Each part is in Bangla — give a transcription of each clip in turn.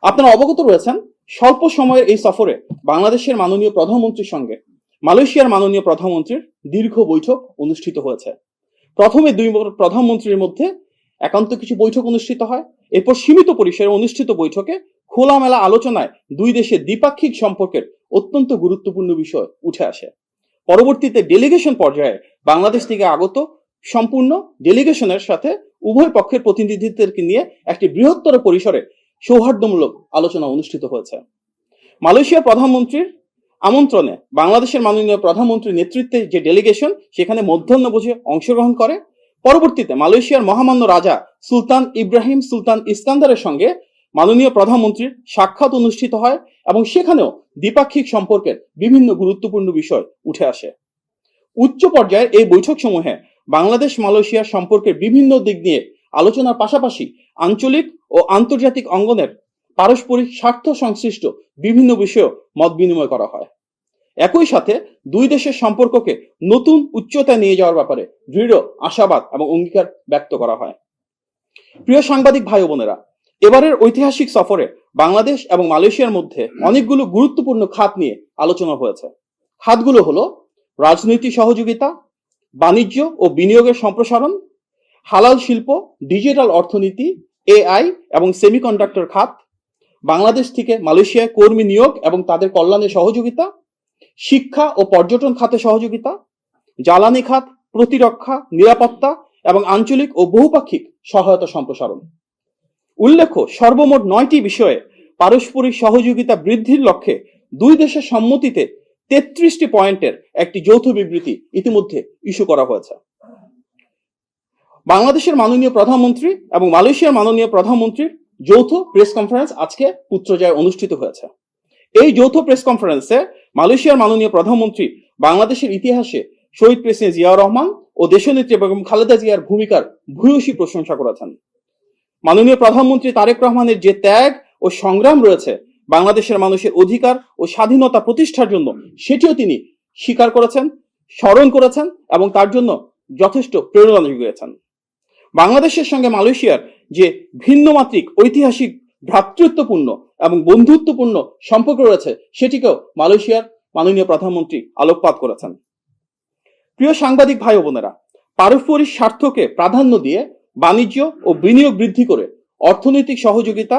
আপনারা অবগত রয়েছেন, স্বল্প সময়ের এই সফরে বাংলাদেশের মাননীয় প্রধানমন্ত্রীর সঙ্গে মালয়েশিয়ার মাননীয় প্রধানমন্ত্রীর দীর্ঘ বৈঠক অনুষ্ঠিত হয়েছে। প্রথমে দুই প্রধানমন্ত্রীর মধ্যে একান্ত কিছু বৈঠক অনুষ্ঠিত হয়। এরপর সীমিত পরিসরে অনুষ্ঠিত বৈঠকে খোলামেলা আলোচনায় দুই দেশের দ্বিপাক্ষিক সম্পর্কের অত্যন্ত গুরুত্বপূর্ণ বিষয় উঠে আসে। পরবর্তীতে ডেলিগেশন পর্যায়ে বাংলাদেশ থেকে আগত সম্পূর্ণ ডেলিগেশনের সাথে উভয় পক্ষের প্রতিনিধিদেরকে নিয়ে একটি বৃহত্তর পরিসরে সৌহার্দ্যমূলক আলোচনা অনুষ্ঠিত হয়েছে। মালয়েশিয়ার প্রধানমন্ত্রীর আমন্ত্রণে বাংলাদেশের মাননীয় প্রধানমন্ত্রীর নেতৃত্বে যে ডেলিগেশন সেখানে মধ্যাহ্নভোজে অংশগ্রহণ করে। পরবর্তীতে মালয়েশিয়ার মহামান্য রাজা সুলতান ইব্রাহিম সুলতান ইস্কান্দারের সঙ্গে মাননীয় প্রধানমন্ত্রীর সাক্ষাৎ অনুষ্ঠিত হয় এবং সেখানেও দ্বিপাক্ষিক সম্পর্কের বিভিন্ন গুরুত্বপূর্ণ বিষয় উঠে আসে। উচ্চ পর্যায়ের এই বৈঠক সমূহে বাংলাদেশ মালয়েশিয়ার সম্পর্কের বিভিন্ন দিক নিয়ে আলোচনার পাশাপাশি আঞ্চলিক ও আন্তর্জাতিক অঙ্গনের পারস্পরিক স্বার্থ সংশ্লিষ্ট বিভিন্ন বিষয়ে মত বিনিময় করা হয়। একই সাথে দুই দেশের সম্পর্ককে নতুন উচ্চতায় নিয়ে যাওয়ার ব্যাপারে দৃঢ় আশাবাদ এবং অঙ্গীকার ব্যক্ত করা হয়। প্রিয় সাংবাদিক ভাই বোনেরা, এবারের ঐতিহাসিক সফরে বাংলাদেশ এবং মালয়েশিয়ার মধ্যে অনেকগুলো গুরুত্বপূর্ণ খাত নিয়ে আলোচনা হয়েছে। খাতগুলো হলো রাজনৈতিক সহযোগিতা, বাণিজ্য ও বিনিয়োগের সম্প্রসারণ, হালাল শিল্প, ডিজিটাল অর্থনীতি, এআই এবং সেমিকন্ডাক্টর খাত, বাংলাদেশ থেকে মালয়েশিয়ায় কর্মী নিয়োগ এবং তাদের কল্যাণে সহযোগিতা, শিক্ষা ও পর্যটন খাতে সহযোগিতা, জ্বালানি খাত, প্রতিরক্ষা, নিরাপত্তা এবং আঞ্চলিক ও বহুপাক্ষিক সহায়তা সম্প্রসারণ। উল্লেখ্য, সর্বমোট 9টি বিষয়ে পারস্পরিক সহযোগিতা বৃদ্ধির লক্ষ্যে দুই দেশের সম্মতিতে 33টি পয়েন্টের একটি যৌথ বিবৃতি ইতিমধ্যে ইস্যু করা হয়েছে। বাংলাদেশের মাননীয় প্রধানমন্ত্রী এবং মালয়েশিয়ার মাননীয় প্রধানমন্ত্রীর যৌথ প্রেস কনফারেন্স আজকে পুত্রজায় অনুষ্ঠিত হয়েছে। এই যৌথ প্রেস কনফারেন্সে মালয়েশিয়ার মাননীয় প্রধানমন্ত্রী বাংলাদেশের ইতিহাসে শহীদ প্রেসিডেন্ট জিয়াউর রহমান ও দেশনেত্রী বেগম খালেদা জিয়ার ভূমিকার ভূয়সী প্রশংসা করেছেন। মাননীয় প্রধানমন্ত্রী তারেক রহমানের যে ত্যাগ ও সংগ্রাম রয়েছে বাংলাদেশের মানুষের অধিকার ও স্বাধীনতা প্রতিষ্ঠার জন্য, সেটিও তিনি স্বীকার করেছেন, স্মরণ করেছেন এবং তার জন্য যথেষ্ট প্রেরণা জুগিয়েছেন। বাংলাদেশের সঙ্গে মালয়েশিয়ার যে ভিন্নমাত্রিক ঐতিহাসিক ভ্রাতৃত্বপূর্ণ এবং বন্ধুত্বপূর্ণ সম্পর্ক রয়েছে সেটিকেও মালয়েশিয়ার মাননীয় প্রধানমন্ত্রী আলোকপাত করেছেন। প্রিয় সাংবাদিক ভাই বোনেরা, পারস্পরিক স্বার্থকে প্রাধান্য দিয়ে বাণিজ্য ও বিনিয়োগ বৃদ্ধি করে অর্থনৈতিক সহযোগিতা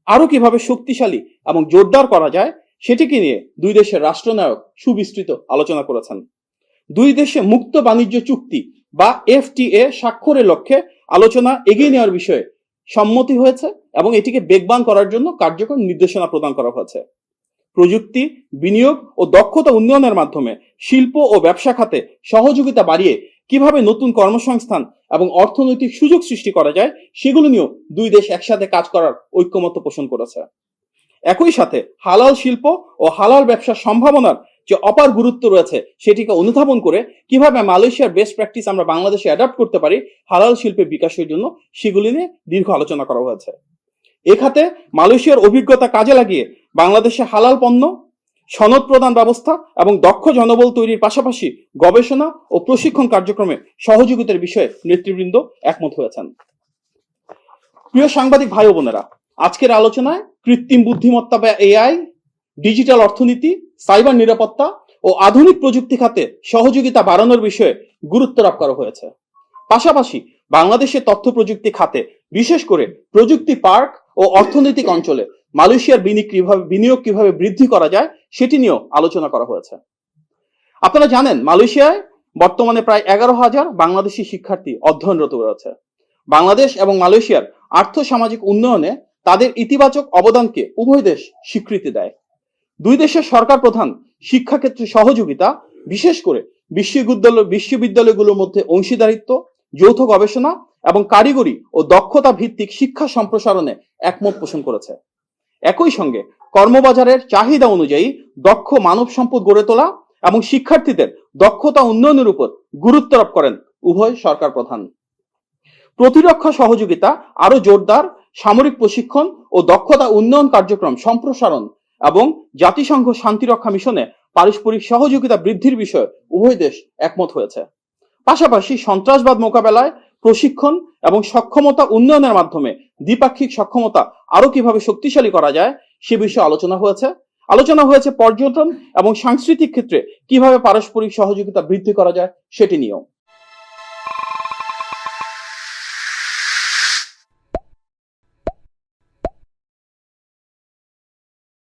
আরো কিভাবে শক্তিশালী এবং জোরদার করা যায় সেটিকে নিয়ে দুই দেশের রাষ্ট্রনায়ক সুবিস্তৃত আলোচনা করেছেন। দুই দেশে মুক্ত বাণিজ্য চুক্তি বা এফটিএ স্বাক্ষরের লক্ষ্যে আলোচনা এগিয়ে নেওয়ার বিষয়ে সম্মতি হয়েছে এবং এটিকে বেগবান করার জন্য কার্যকর নির্দেশনা প্রদান করা হয়েছে। প্রযুক্তি, বিনিয়োগ ও দক্ষতা উন্নয়নের মাধ্যমে শিল্প ও ব্যবসা খাতে সহযোগিতা বাড়িয়ে কিভাবে নতুন কর্মসংস্থান এবং অর্থনৈতিক সুযোগ সৃষ্টি করা যায় সেগুলো নিয়েও দুই দেশ একসাথে কাজ করার ঐক্যমত্য পোষণ করেছে। একই সাথে হালাল শিল্প ও হালাল ব্যবসার সম্ভাবনার যে অপার গুরুত্ব রয়েছে সেটিকে অনুধাবন করে কিভাবে মালয়েশিয়ার বেস্ট প্র্যাকটিস আমরা বাংলাদেশে অ্যাডাপ্ট করতে পারি হালাল শিল্পের বিকাশের জন্য, সেগুলি নিয়ে দীর্ঘ আলোচনা করা হয়েছে। এ খাতে মালয়েশিয়ার অভিজ্ঞতা কাজে লাগিয়ে বাংলাদেশে হালাল পণ্য, সনদ প্রদান ব্যবস্থা এবং দক্ষ জনবল তৈরির পাশাপাশি গবেষণা ও প্রশিক্ষণ কার্যক্রমে সহযোগিতার বিষয়ে নেতৃবৃন্দ একমত হয়েছেন। প্রিয় সাংবাদিক ভাই বোনেরা, আজকের আলোচনায় কৃত্রিম বুদ্ধিমত্তা বা এআই, ডিজিটাল অর্থনীতি, সাইবার নিরাপত্তা ও আধুনিক প্রযুক্তি খাতে সহযোগিতা বাড়ানোর বিষয়ে গুরুত্ব আরোপ করা হয়েছে। পাশাপাশি বাংলাদেশের তথ্য প্রযুক্তি খাতে বিশেষ করে প্রযুক্তি পার্ক ও অর্থনৈতিক অঞ্চলে মালয়েশিয়ার বিনিয়োগ কিভাবে বৃদ্ধি করা যায় সেটি নিয়েও আলোচনা করা হয়েছে। আপনারা জানেন, মালয়েশিয়ায় বর্তমানে প্রায় 11,000 বাংলাদেশি শিক্ষার্থী অধ্যয়নরত রয়েছে। বাংলাদেশ এবং মালয়েশিয়ার আর্থ সামাজিক উন্নয়নে তাদের ইতিবাচক অবদানকে উভয় দেশ স্বীকৃতি দেয়। দুই দেশের সরকার প্রধান শিক্ষাক্ষেত্রে সহযোগিতা, বিশেষ করে বিশ্ববিদ্যালয়গুলোর মধ্যে অংশীদারিত্ব, যৌথ গবেষণা এবং কারিগরি ও দক্ষতা ভিত্তিক শিক্ষা সম্প্রসারণে একমত পোষণ করেছে। একই সঙ্গে কর্মবাজারের চাহিদা অনুযায়ী দক্ষ মানব সম্পদ গড়ে তোলা এবং শিক্ষার্থীদের দক্ষতা উন্নয়নের উপর গুরুত্ব আরোপ করেন উভয় সরকার প্রধান। প্রতিরক্ষা সহযোগিতা আরো জোরদার, সামরিক প্রশিক্ষণ ও দক্ষতা উন্নয়ন কার্যক্রম সম্প্রসারণ এবং জাতিসংঘ শান্তিরক্ষা মিশনে পারস্পরিক সহযোগিতা বৃদ্ধির বিষয়ে উভয় দেশ একমত হয়েছে। পাশাপাশি সন্ত্রাসবাদ মোকাবেলায় প্রশিক্ষণ এবং সক্ষমতা উন্নয়নের মাধ্যমে দ্বিপাক্ষিক সক্ষমতা আরো কিভাবে শক্তিশালী করা যায় সে বিষয়ে আলোচনা হয়েছে পর্যটন এবং সাংস্কৃতিক ক্ষেত্রে কিভাবে পারস্পরিক সহযোগিতা বৃদ্ধি করা যায় সেটি নিয়েও।